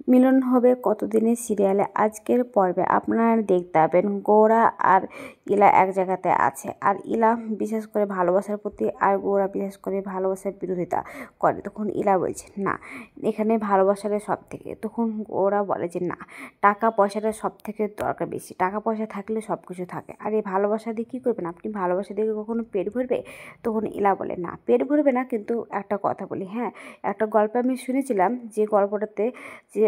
মিলন হবে কতদিনের সিরিয়ালে আজকের পর্বে আপনারা দেখতে পাবেন গৌরা আর ইলা এক জায়গাতে আছে, আর ইলা বিশেষ করে ভালোবাসার প্রতি আর গৌরা বিশেষ করে ভালোবাসার বিরোধিতা করে। তখন ইলা বলছে না, এখানে ভালোবাসাটা সব থেকে। তখন ওরা বলে যে না, টাকা পয়সাটা সব থেকে দরকার বেশি, টাকা পয়সা থাকলে সব কিছু থাকে, আর এই ভালোবাসা দিয়ে কী করবেন আপনি? ভালোবাসা দিয়ে কখনো পেট ভরবে? তখন ইলা বলে না, পেট ভরবে না, কিন্তু একটা কথা বলি, হ্যাঁ একটা গল্প আমি শুনেছিলাম, যে গল্পটাতে যে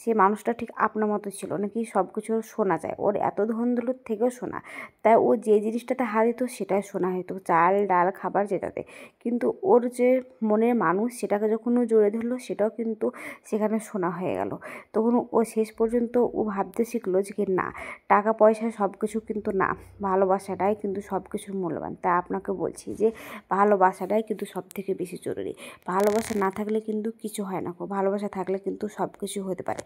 সে মানুষটা ঠিক আপনার মতো ছিল নাকি, সব কিছু শোনা যায়, ওর এত ধন দৌলত থেকেও শোনা, তাই ও যে জিনিসটাতে হাত দিত সেটাই শোনা হতো, চাল ডাল খাবার যেটাতে, কিন্তু ওর যে মনের মানুষ সেটাকে যখন ও জড়িয়ে ধরলো সেটাও কিন্তু সেখানে শোনা হয়ে গেল। তখন ও শেষ পর্যন্ত ও ভাবতে শিখলো যে কি না, টাকা পয়সা সব কিছু কিন্তু না, ভালোবাসাটাই কিন্তু সব কিছুর মূল্যবান। তাই আপনাকে বলছি যে ভালোবাসাটাই কিন্তু সব থেকে বেশি জরুরি। ভালোবাসা না থাকলে কিন্তু কিছু হয় না, ভালোবাসা থাকলে কিন্তু সব কিছু হতে পারে।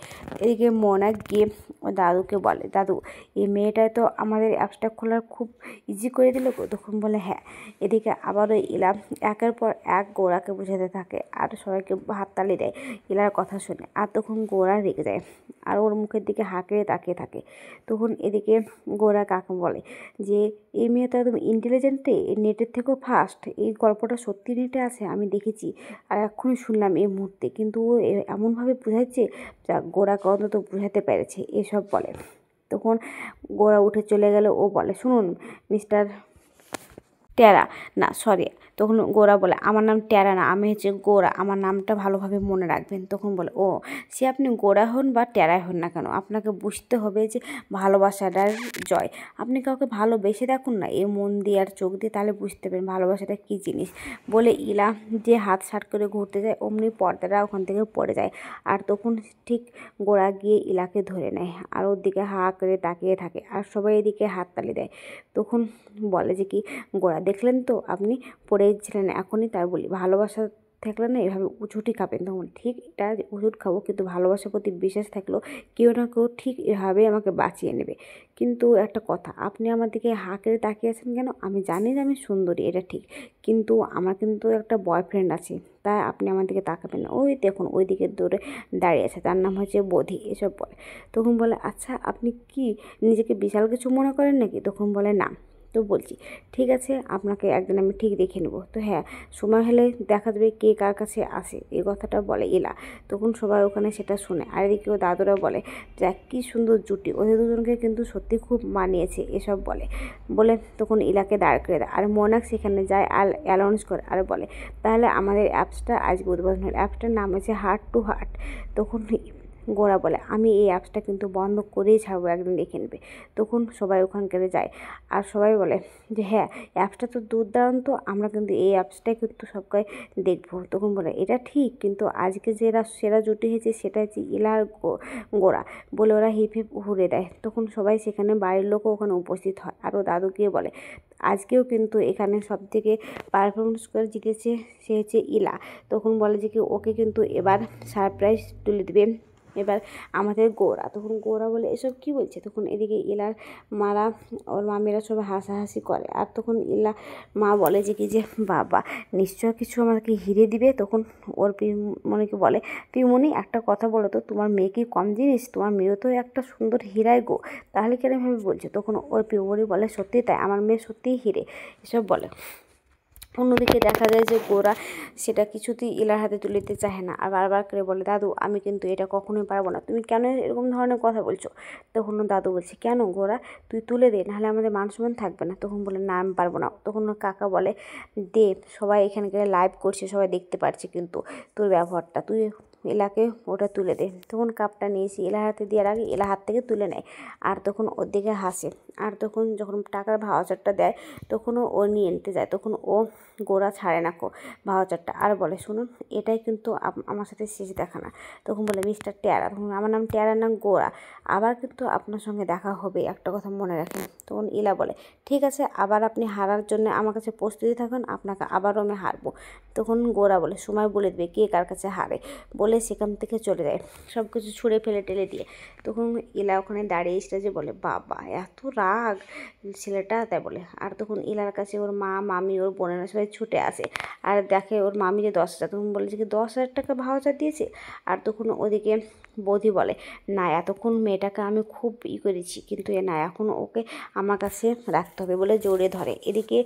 এদিকে মোনা গিয়ে ও দাদুকে বলে, দাদু এই মেয়েটাই তো আমাদের অ্যাপসটা খোলার খুব ইজি করে দিল গো। তখন বলে হ্যাঁ। এদিকে আবারও ইলা একের পর এক গোড়াকে বোঝাতে থাকে আর সবাইকে হাততালি দেয় ইলার কথা শুনে, আর তখন গোড়া রেগে যায় আর ওর মুখের দিকে হাঁকড়ে তাকিয়ে থাকে। তখন এদিকে গোড়া কাকে বলে যে এই মেয়ে তো একদম ইন্টেলিজেন্টে, নেটের থেকেও ফাস্ট, এই গল্পটা সত্যি নেটে আছে, আমি দেখেছি আর এক্ষুনি শুনলাম এই মুহূর্তে, কিন্তু ও এমনভাবে বোঝাচ্ছে যা গোড়াকে অন্তত বোঝাতে পেরেছে, এসব বলে। তখন গোড়া উঠে চলে গেলে ও বলে, শুনুন মিস্টার টেরা, না সরি। তখন গোরা বলে আমার নাম টেরা না, আমি হচ্ছে গোরা, আমার নামটা ভালোভাবে মনে রাখবেন। তখন বলে ও, সে আপনি গোরা হন বা টেরাই হন না কেন, আপনাকে বুঝতে হবে যে ভালোবাসাটার জয়। আপনি কাউকে ভালোবেসে দেখুন না এই মন দিয়ে আর চোখ দিয়ে, তাহলে বুঝতে পারবেন ভালোবাসাটা কী জিনিস। বলে ইলা যে হাত সাট করে ঘুরতে যায় অমনি পর্দাটা ওখান থেকে পড়ে যায়, আর তখন ঠিক গোরা গিয়ে ইলাকে ধরে নেয় আর ওর দিকে হা করে তাকিয়ে থাকে, আর সবাই এদিকে হাততালি দেয়। তখন বলে যে কি গোরা, দেখলেন তো আপনি পড়েছিলেন এখনই, তাই বলি ভালোবাসা থাকলে না এভাবে উঁচুটি খাবেন। তখন ঠিক এটা ওষুধ খাবো, কিন্তু ভালোবাসার প্রতি বিশ্বাস থাকলেও কেউ না কেউ ঠিক এভাবে আমাকে বাঁচিয়ে নেবে। কিন্তু একটা কথা, আপনি আমার দিকে হাঁ করে তাকিয়ে আছেন কেন? আমি জানি যে আমি সুন্দরী, এটা ঠিক, কিন্তু আমার কিন্তু একটা বয়ফ্রেন্ড আছে, তাই আপনি আমার দিকে তাকাবেন না। ওই দেখুন ওই দিকে দৌড়ে দাঁড়িয়ে আছে, তার নাম হচ্ছে বোধি, এসব বলে। তখন বলে আচ্ছা আপনি কি নিজেকে বিশাল কিছু মনে করেন নাকি? তখন বলে না। তো বলছি ঠিক আছে, আপনাকে একদিন আমি ঠিক দেখে নেবো। তো হ্যাঁ, সময় হলে দেখা যাবে কে কার কাছে আসে, এই কথাটা বলে ইলা। তখন সবাই ওখানে সেটা শুনে, আর এদিকেও দাদুরা বলে যাক কী সুন্দর জুটি, ওদের দুজনকে কিন্তু সত্যি খুব মানিয়েছে, এসব বলে। বলে তখন ইলাকে দাঁড় করে দেয়, আর মোনাক সেখানে যায় আর অ্যানাউন্স করে আর বলে তাহলে আমাদের অ্যাপসটা আজকে উদ্বোধন হলো। অ্যাপসটার নাম হচ্ছে হার্ট টু হার্ট। তখন গোরা বলে আমি এই অ্যাপসটা কিন্তু বন্ধ করেই ছাড়বো, একদিন দেখে নেবে। তখন সবাই ওখানকার যায়, আর সবাই বলে যে হ্যাঁ অ্যাপসটা তো দুর্দান্ত, আমরা কিন্তু এই অ্যাপসটাই কিন্তু সবাই দেখবো। তখন বলে এটা ঠিক, কিন্তু আজকে যেরা সেরা জুটি হয়েছে সেটা হচ্ছে ইলা আর গোরা, বলে ওরা হিপ হিপ হুড়ে দেয়। তখন সবাই সেখানে বাড়ির লোকও ওখানে উপস্থিত হয়, আর ও দাদুকে বলে আজকেও কিন্তু এখানে সব থেকে পারফরমেন্স করে জিতেছে সে হচ্ছে ইলা। তখন বলে যে কি ওকে কিন্তু এবার সারপ্রাইজ তুলে দেবে এবার আমাদের গোরা। তখন গোরা বলে এসব কি বলছে? তখন এদিকে ইলার মারা ওর মামিরা সব হাসাহাসি করে, আর তখন ইলা মা বলে যে কি যে বাবা নিশ্চয় কিছু আমাকে হিরে দিবে। তখন ওর পিউমনিকে বলে পিউমনি একটা কথা বলো তো, তোমার মেয়ে কি কম জিনিস? তোমার মেয়েও তো একটা সুন্দর হীরাই গো, তাহলে কেন এভাবে বলছে? তখন ওর পিউমনি বলে সত্যি তাই, আমার মেয়ে সত্যিই হিরে, এসব বলে। অন্যদিকে দেখা যায় যে গোরা সেটা কিছুতেই ইলার হাতে তুলে দিতে চায় না, আর বারবার করে বলে দাদু আমি কিন্তু এটা কখনোই পারবো না, তুমি কেন এরকম ধরনের কথা বলছো? তখন দাদু বলছে কেন গোরা, তুই তুলে দে, নাহলে আমাদের মান সম্মান থাকবে না। তখন বলে না আমি পারবো না। তখন ওর কাকা বলে দে, সবাই এখানকার লাইভ করছে, সবাই দেখতে পাচ্ছে কিন্তু তোর ব্যবহারটা, তুই এলাকে ওটা তুলে দে। তখন কাপটা নিয়েছি এলার হাতে দেওয়ার আগে এলা হাত থেকে তুলে নেয়, আর তখন ওর দিকে হাসে, আর তখন যখন টাকার ভাউচারটা দেয় তখনও ও নিয়ে নিতে যায়। তখন ও গোরা ছাড়ে না ভাউচারটা, আর বলে শুনুন এটাই কিন্তু আমার সাথে শেষ দেখা না। তখন বলে মিস্টার টেরা, তখন আমার নাম টেরা না গোরা, আবার কিন্তু আপনার সঙ্গে দেখা হবে, একটা কথা মনে রাখেন। তখন ইলা বলে ঠিক আছে, আবার আপনি হারার জন্য আমার কাছে প্রস্তুতি থাকুন, আপনাকে আবারও আমি হারবো। তখন গোরা বলে সময় বলে দেবে কে কার কাছে হারে, বলে সেখান থেকে চলে যায় সব কিছু ছুঁড়ে ফেলে টেলে দিয়ে। তখন ইলা ওখানে দাঁড়িয়ে স্টেজে বলে বাবা এত রাগ ছেলেটা, তাই বলে। আর তখন ইলার কাছে ওর মা মামি ওর বোনেরা সবাই ছুটে আসে, আর দেখে ওর মামি যে 10,000, তখন বলে যে কি 10,000 টাকা ভাউচার দিয়েছে। আর তখন ওদিকে বৌদি বলে, না এতক্ষণ মেয়েটাকে আমি খুব করেছি, কিন্তু না এখন ওকে আমার কাছে রাখতে হবে বলে জড়িয়ে ধরে। এদিকে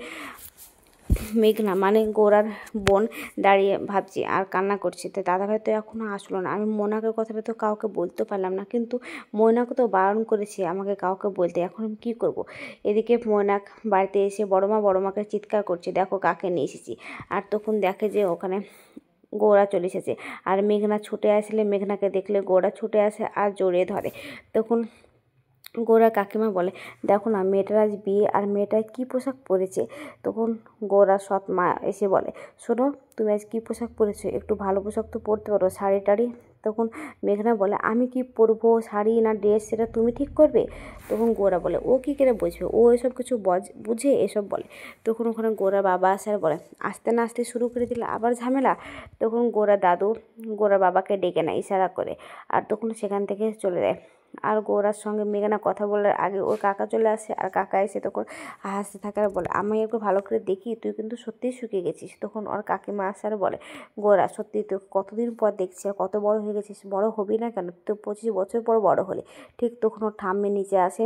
মেঘনা মানে গোরার বোন দাঁড়িয়ে ভাবছি আর কান্না করছে, তো দাদাভাই তো এখনও আসলো না। আমি মোনাকের কথাটা তো কাউকে বলতে পারলাম না, কিন্তু ময়নাকে তো বারণ করেছে আমাকে কাউকে বলতে, এখন আমি কী করবো। এদিকে ময়নাক বাড়িতে এসে বড়মাকে চিৎকার করছে, দেখো কাকে নিয়ে এসেছি। আর তখন দেখে যে ওখানে গোরা চলে এসেছে। আর মেঘনা ছুটে আসলে, মেঘনাকে দেখলে গোরা ছুটে আসে আর জড়িয়ে ধরে। তখন গোরা কাকিমা বলে, দেখো না মেয়েটার আজ বিয়ে, আর মেয়েটার কী পোশাক পরেছে। তখন গোরা সৎ মা এসে বলে, শোনো তুমি আজ কী পোশাক পরেছো, একটু ভালো পোশাক তো পরতে পারো, শাড়ি টাড়ি। তখন মেঘনা বলে, আমি কি পরবো শাড়ি না ড্রেস সেটা তুমি ঠিক করবে। তখন গোরা বলে, ও কী করে বুঝবে, ও এসব কিছু বুঝে এসব বলে। তখন ওখানে গোরা বাবা আসার বলে, আসতে না আসতে শুরু করে দিলে আবার ঝামেলা। তখন গোরা দাদু গোরা বাবাকে ডেকে নেয় ইশারা করে, আর তখন সেখান থেকে চলে যায়। আর গোরার সঙ্গে মেঘনা কথা বলার আগে ওর কাকা চলে আসে, আর কাকা এসে তখন হাসতে থাকার বলে, আমি একটু ভালো করে দেখি তুই কিন্তু সত্যিই শুকিয়ে গেছিস। তখন ওর কাকিমা আসার বলে, গোরা সত্যি তুই কতদিন পর দেখছি, আর কত বড় হয়ে গেছিস, বড় হবি না কেন, তুই 25 বছর পর বড় হলি। ঠিক তখন ওর ঠাম্মি নিচে আসে,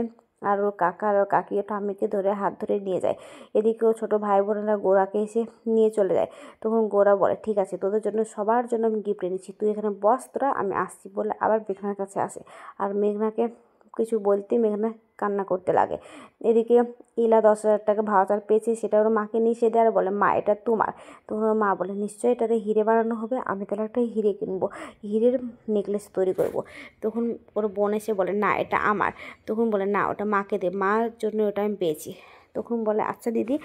আর ওর কাকা আর ওর কাকি ঠাম্মিকে ধরে হাত ধরে নিয়ে যায়। এদিকে ও ছোটো ভাই বোনেরা গোরাকে এসে নিয়ে চলে যায়। তখন গোরা বলে, ঠিক আছে তোদের জন্য সবার জন্য আমি গিফট এনেছি, তুই এখানে বস তোরা, আমি আসছি বলে আবার মেঘনার কাছে আসে। আর মেঘনাকে কিছু বলতে মেঘনা কান্না করতে লাগে। এদিকে ইলা 10,000 টাকা ভাউচার পেয়েছে, সেটা ওর মাকে নিয়ে সে দেয় আর বলে, মা এটা তোমার। তখন ওর মা বলে, নিশ্চয়ই এটাতে হিরে বানানো হবে, আমি তাহলে একটা হিরে কিনবো, হিরের নেকলেস তৈরি করব। তখন ওর বোন এসে বলে, না এটা আমার। তখন বলে, না ওটা মাকে দে, মার জন্য ওটা আমি পেয়েছি। তখন বলে, আচ্ছা দিদি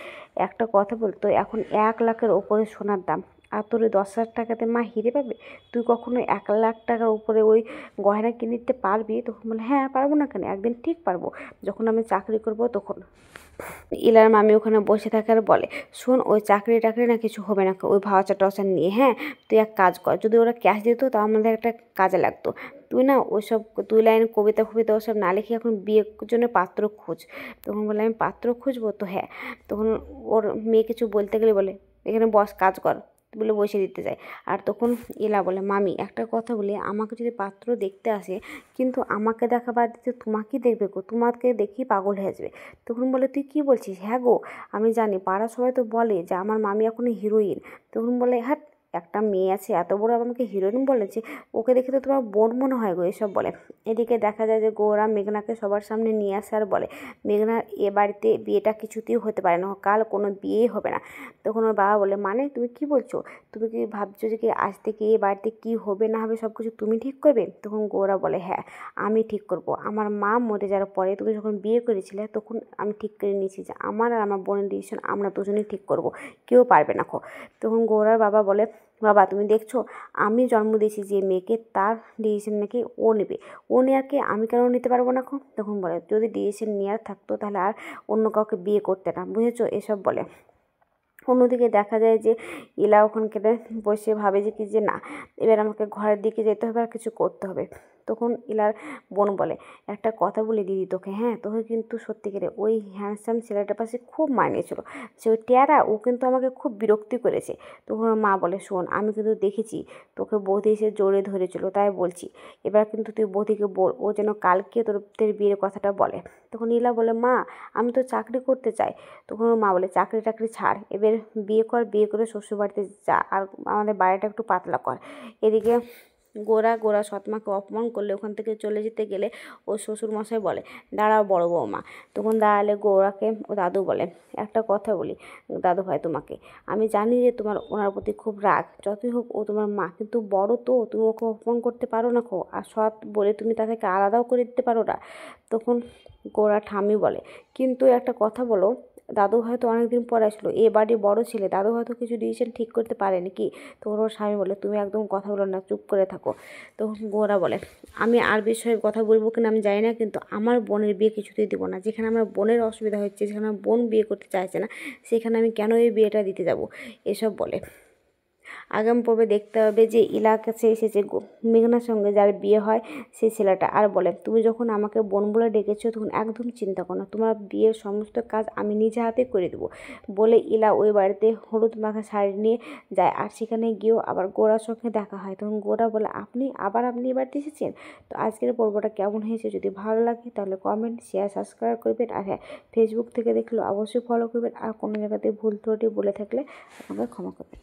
একটা কথা বলতো, এখন 1,00,000-এর ওপরে সোনার দাম, আর তোর ওই 10,000 টাকাতে মা হিরে পাবে, তুই কখনো 1,00,000 টাকার উপরে ওই গয়না কিনে দিতে পারবি? তখন বলে, হ্যাঁ পারবো না কেন, একদিন ঠিক পারবো, যখন আমি চাকরি করব তখন। ইলার মামি ওখানে বসে থাকে আর বলে, শোন ওই চাকরি টাকরি না কিছু হবে না ওই ভাউচার টাউচার নিয়ে, হ্যাঁ তুই এক কাজ কর, যদি ওরা ক্যাশ দিত তাও আমাদের একটা কাজে লাগতো। তুই না ওইসব 2 লাইন কবিতা ফবিতা ওসব না লিখে এখন বিয়ের জন্য পাত্র খোঁজ। তখন বলে, আমি পাত্র খুঁজবো তো, হ্যাঁ। তখন ওর মেয়ে কিছু বলতে গেলে বলে, এখানে বস কাজ কর বলে বসে দিতে যায়। আর তখন ইলা বলে, মামি একটা কথা বলি, আমাকে যদি পাত্র দেখতে আসে, কিন্তু আমাকে দেখা বাদ দিতে তোমাকেই দেখবে গো, তোমাকে দেখি পাগল হয়ে যাবে। তখন বলে, তুই কি বলছিস, হ্যাঁ গো আমি জানি, পাড়ার সবাই তো বলে যে আমার মামি এখনো হিরোইন। তখন বলে, হ্যাঁ একটা মেয়ে আছে এত বড় আমাকে হিরোইন বলেছে, ওকে দেখে তো তোমার বোন মনে হয় গো, এসব বলে। এদিকে দেখা যায় যে গোরা মেঘনাকে সবার সামনে নিয়ে আসে আর বলে, মেঘনার এ বাড়িতে বিয়েটা কিছুতেই হতে পারে না, কাল কোনো বিয়েই হবে না। তখন ওর বাবা বলে, মানে তুমি কি বলছো, তুমি কি ভাবছো যে কি আজ থেকে এ বাড়িতে কী হবে না হবে সব কিছু তুমি ঠিক করবে? তখন গোরা বলে, হ্যাঁ আমি ঠিক করব, আমার মা মরে যাওয়ার পরে তুমি যখন বিয়ে করেছিলে তখন আমি ঠিক করে নিয়েছি যে আমার আর আমার বোনের ডিসিশন আমরা দুজনেই ঠিক করব, কেউ পারবে না খো। তখন গোরার বাবা বলে, বাবা তুমি দেখছো আমি জন্ম দিয়েছি যে মেয়েকে, তার ডিসিশন নাকি ও নেবে, ও নেওয়ার কি আমি কেন নিতে পারবো না খো। তখন বলে, যদি ডিসিশন নেওয়ার থাকতো তাহলে আর অন্য কাউকে বিয়ে করতে না, বুঝেছো, এসব বলে। অন্যদিকে দেখা যায় যে ইলা ওখানকে বসে ভাবে যে কি যে না, এবার আমাকে ঘরের দিকে যেতে হবে আর কিছু করতে হবে। তখন ইলার বোন বলে, একটা কথা বলি দিদি তোকে, হ্যাঁ তোকে কিন্তু সত্যিকারে ওই হ্যান্ডসাম ছেলেটার পাশে খুব মানিয়েছিল, সে ওই টেরা ও কিন্তু আমাকে খুব বিরক্তি করেছে। তখন ওর মা বলে, শোন আমি কিন্তু দেখেছি তোকে বৌদি এসে জোরে ধরেছিল, তাই বলছি এবার কিন্তু তুই বৌদিকে বল ও যেন কালকে তোদের বিয়ের কথাটা বলে। তখন ইলা বলে, মা আমি তো চাকরি করতে চাই। তখন ওর মা বলে, চাকরি টাকরি ছাড়, এবার বিয়ে কর, বিয়ে করে শ্বশুরবাড়িতে যা, আর আমাদের বাড়িটা একটু পাতলা কর। এদিকে গোরা সৎমাকে অপমান করলে ওখান থেকে চলে যেতে গেলে ও শ্বশুরমশাই বলে, দাঁড়াও বড় বৌমা। তখন দাঁড়ালে গোরাকে ও দাদু বলে, একটা কথা বলি দাদু ভাই তোমাকে, আমি জানি যে তোমার ওনার প্রতি খুব রাগ, যতই হোক ও তোমার মা, কিন্তু বড় তো তুমি ওকে অপমান করতে পারো না খো, আর সৎ বলে তুমি তাদেরকে আলাদাও করে দিতে পারো না। তখন গোরা ঠাম্মি বলে, কিন্তু একটা কথা বলো, দাদু হয়তো অনেকদিন পরে আসলো, এ বাড়ির বড় ছেলে, দাদু হয়তো কিছু ডিসিশন ঠিক করতে পারেনি কি। তখন ওর স্বামী বলে, তুমি একদম কথা বলো না, চুপ করে থাকো। তখন গোরা বলে, আমি আর বিষয়ে কথা বলবো কিনা আমি জানি না, কিন্তু আমার বোনের বিয়ে কিছুতেই দেবো না, যেখানে আমার বোনের অসুবিধা হচ্ছে, যেখানে আমার বোন বিয়ে করতে চাইছে না, সেখানে আমি কেন এই বিয়েটা দিতে যাব, এসব বলে। আগামী পর্বে দেখতে হবে যে ইলার কাছে এসেছে মেঘনার সঙ্গে যার বিয়ে হয় সেই ছেলেটা, আর বলে তুমি যখন আমাকে বোন বলে ডেকেছো তখন একদম চিন্তা করো না, তোমার বিয়ের সমস্ত কাজ আমি নিজে হাতে করে দেবো বলে ইলা ওই বাড়িতে হলুদ মাখা শাড়ি নিয়ে যায়। আর সেখানে গিয়েও আবার গোরার সঙ্গে দেখা হয়। তখন গোরা বলে আপনি এই বাড়িতে এসেছেন। তো আজকের পর্বটা কেমন হয়েছে, যদি ভালো লাগে তাহলে কমেন্ট, শেয়ার, সাবস্ক্রাইব করবেন। আর হ্যাঁ, ফেসবুক থেকে দেখলে অবশ্যই ফলো করবেন। আর কোনো জায়গাতে ভুল ত্রুটি বলে থাকলে আমাকে ক্ষমা করবেন।